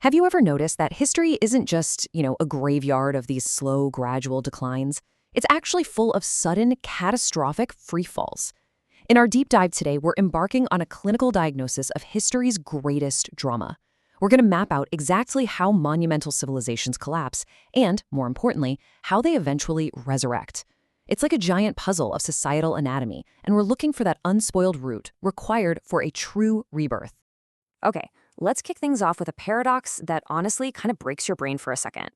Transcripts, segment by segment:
Have you ever noticed that history isn't just, a graveyard of these slow, gradual declines? It's actually full of sudden, catastrophic free falls. In our deep dive today, we're embarking on a clinical diagnosis of history's greatest drama. We're going to map out exactly how monumental civilizations collapse and, more importantly, how they eventually resurrect. It's like a giant puzzle of societal anatomy, and we're looking for that unspoiled root required for a true rebirth. Okay, let's kick things off with a paradox that honestly kind of breaks your brain for a second.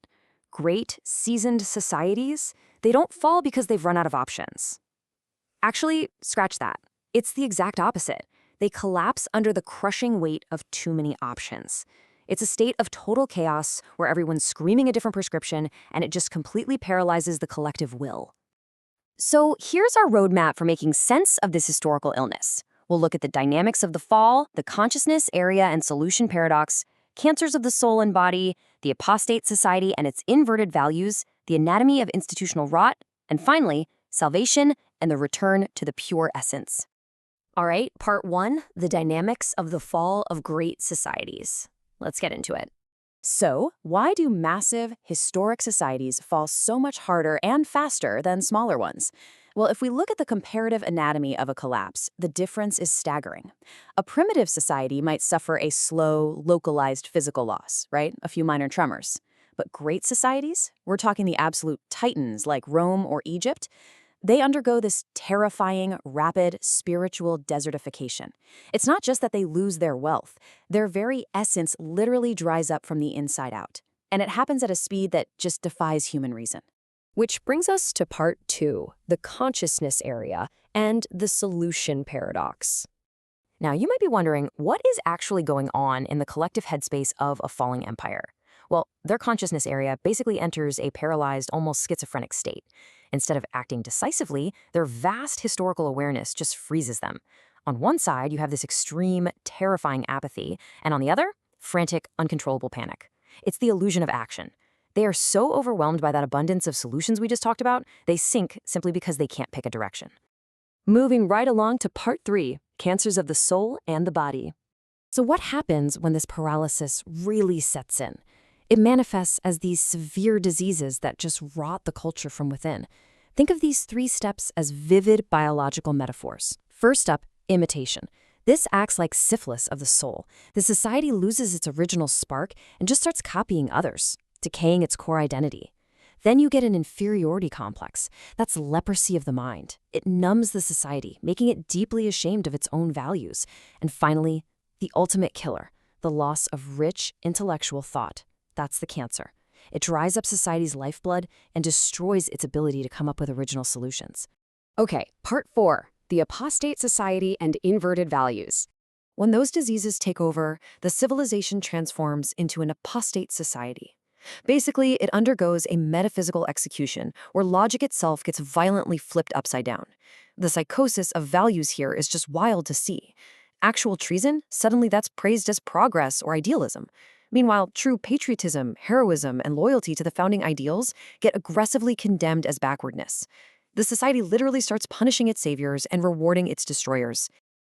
Great, seasoned societies, they don't fall because they've run out of options. Actually, scratch that. It's the exact opposite. They collapse under the crushing weight of too many options. It's a state of total chaos where everyone's screaming a different prescription and it just completely paralyzes the collective will. So here's our roadmap for making sense of this historical illness. We'll look at the dynamics of the fall, the consciousness, area, and solution paradox, cancers of the soul and body, the apostate society and its inverted values, the anatomy of institutional rot, and finally, salvation and the return to the pure essence. All right, part 1, the dynamics of the fall of great societies. Let's get into it. So, why do massive, historic societies fall so much harder and faster than smaller ones? Well, if we look at the comparative anatomy of a collapse, the difference is staggering. A primitive society might suffer a slow, localized physical loss, right? A few minor tremors. But great societies, we're talking the absolute titans like Rome or Egypt, they undergo this terrifying, rapid, spiritual desertification. It's not just that they lose their wealth. Their very essence literally dries up from the inside out. And it happens at a speed that just defies human reason. Which brings us to part 2, the consciousness area and the solution paradox. Now, you might be wondering, what is actually going on in the collective headspace of a falling empire? Well, their consciousness area basically enters a paralyzed, almost schizophrenic state. Instead of acting decisively, their vast historical awareness just freezes them. On one side, you have this extreme, terrifying apathy, and on the other, frantic, uncontrollable panic. It's the illusion of action. They are so overwhelmed by that abundance of solutions we just talked about, they sink simply because they can't pick a direction. Moving right along to part 3, cancers of the soul and the body. So what happens when this paralysis really sets in? It manifests as these severe diseases that just rot the culture from within. Think of these 3 steps as vivid biological metaphors. First up, imitation. This acts like syphilis of the soul. The society loses its original spark and just starts copying others, decaying its core identity. Then you get an inferiority complex. That's leprosy of the mind. It numbs the society, making it deeply ashamed of its own values. And finally, the ultimate killer, the loss of rich intellectual thought. That's the cancer. It dries up society's lifeblood and destroys its ability to come up with original solutions. Okay, part 4, the apostate society and inverted values. When those diseases take over, the civilization transforms into an apostate society. Basically, it undergoes a metaphysical execution where logic itself gets violently flipped upside down. The psychosis of values here is just wild to see. Actual treason, suddenly that's praised as progress or idealism. Meanwhile, true patriotism, heroism, and loyalty to the founding ideals get aggressively condemned as backwardness. The society literally starts punishing its saviors and rewarding its destroyers.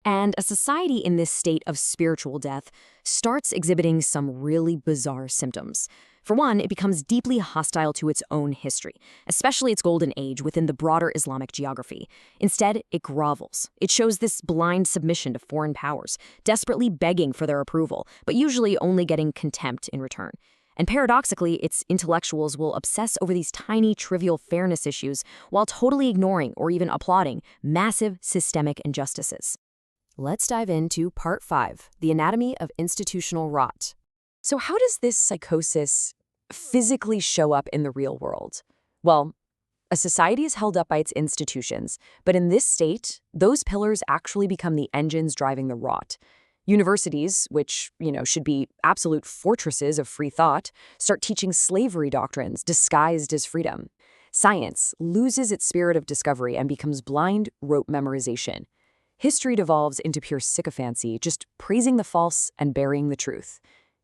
And a society in this state of spiritual death starts exhibiting some really bizarre symptoms. For one, it becomes deeply hostile to its own history, especially its golden age within the broader Islamic geography. Instead, it grovels. It shows this blind submission to foreign powers, desperately begging for their approval, but usually only getting contempt in return. And paradoxically, its intellectuals will obsess over these tiny, trivial fairness issues while totally ignoring or even applauding massive systemic injustices. Let's dive into part 5, the anatomy of institutional rot. So how does this psychosis physically show up in the real world? Well, a society is held up by its institutions, but in this state, those pillars actually become the engines driving the rot. Universities, which, should be absolute fortresses of free thought, start teaching slavery doctrines disguised as freedom. Science loses its spirit of discovery and becomes blind rote memorization. History devolves into pure sycophancy, just praising the false and burying the truth.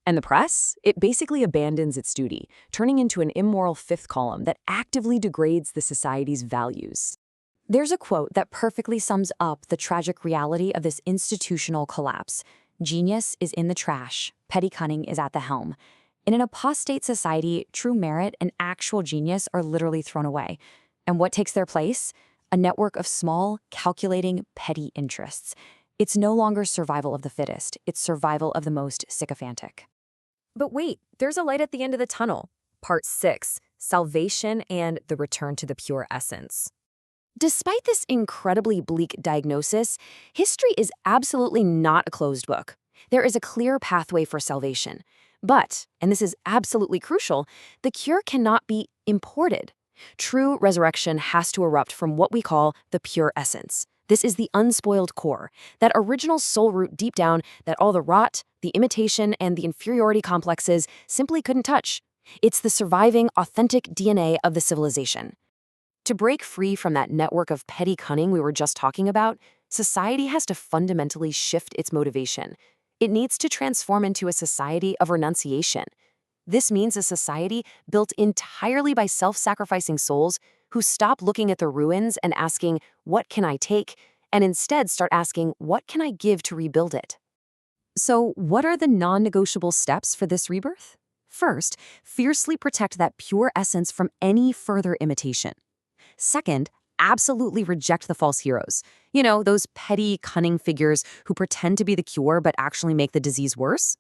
And the press? It basically abandons its duty, turning into an immoral fifth column that actively degrades the society's values. There's a quote that perfectly sums up the tragic reality of this institutional collapse. "Genius is in the trash, petty cunning is at the helm. In an apostate society, true merit and actual genius are literally thrown away. And what takes their place? A network of small, calculating, petty interests. It's no longer survival of the fittest, it's survival of the most sycophantic. But wait, there's a light at the end of the tunnel. Part 6, Salvation and the Return to the Pure Essence. Despite this incredibly bleak diagnosis, history is absolutely not a closed book. There is a clear pathway for salvation. But, and this is absolutely crucial, the cure cannot be imported. True resurrection has to erupt from what we call the pure essence. This is the unspoiled core, that original soul root deep down that all the rot, the imitation, and the inferiority complexes simply couldn't touch. It's the surviving, authentic DNA of the civilization. To break free from that network of petty cunning we were just talking about, society has to fundamentally shift its motivation. It needs to transform into a society of renunciation. This means a society built entirely by self-sacrificing souls who stop looking at the ruins and asking, what can I take? And instead start asking, what can I give to rebuild it? So, what are the non-negotiable steps for this rebirth? First, fiercely protect that pure essence from any further imitation. Second, absolutely reject the false heroes. You know, those petty, cunning figures who pretend to be the cure but actually make the disease worse.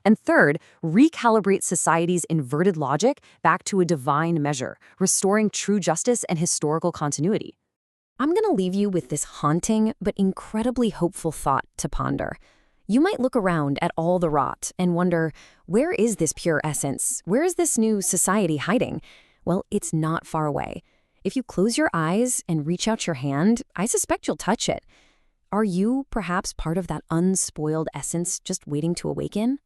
And third, recalibrate society's inverted logic back to a divine measure, restoring true justice and historical continuity. I'm going to leave you with this haunting but incredibly hopeful thought to ponder. You might look around at all the rot and wonder, where is this pure essence? Where is this new society hiding? Well, it's not far away. If you close your eyes and reach out your hand, I suspect you'll touch it. Are you perhaps part of that unspoiled essence just waiting to awaken?